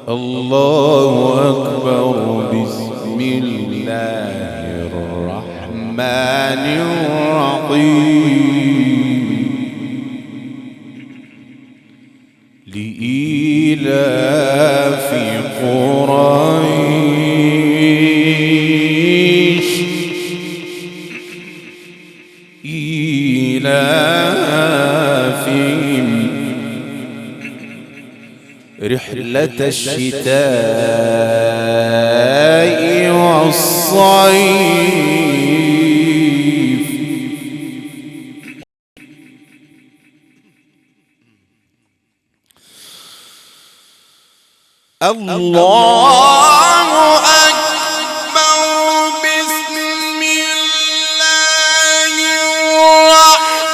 الله أكبر. بسم الله الرحمن الرحيم. لإيلاف قريش إيلافهم رحلة الشتاء والصيف. الله أكبر. بسم الله الرحمن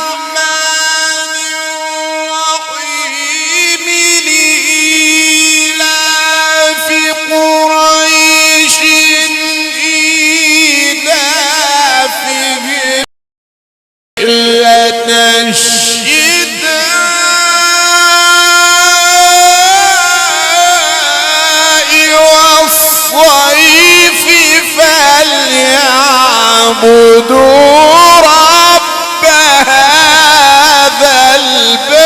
الرحيم. لإيلاف قريش إيلافهم رحلة الصيف فليعبدوا رب هذا البيت.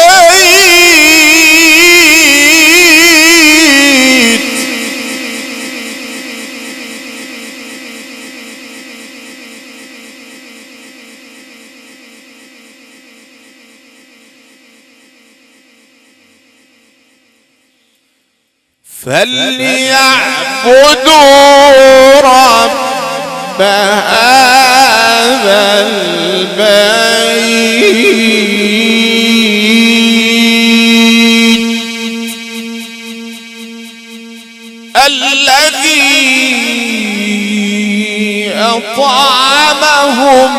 فليعبدوا رب هذا البيت الذي أطعمهم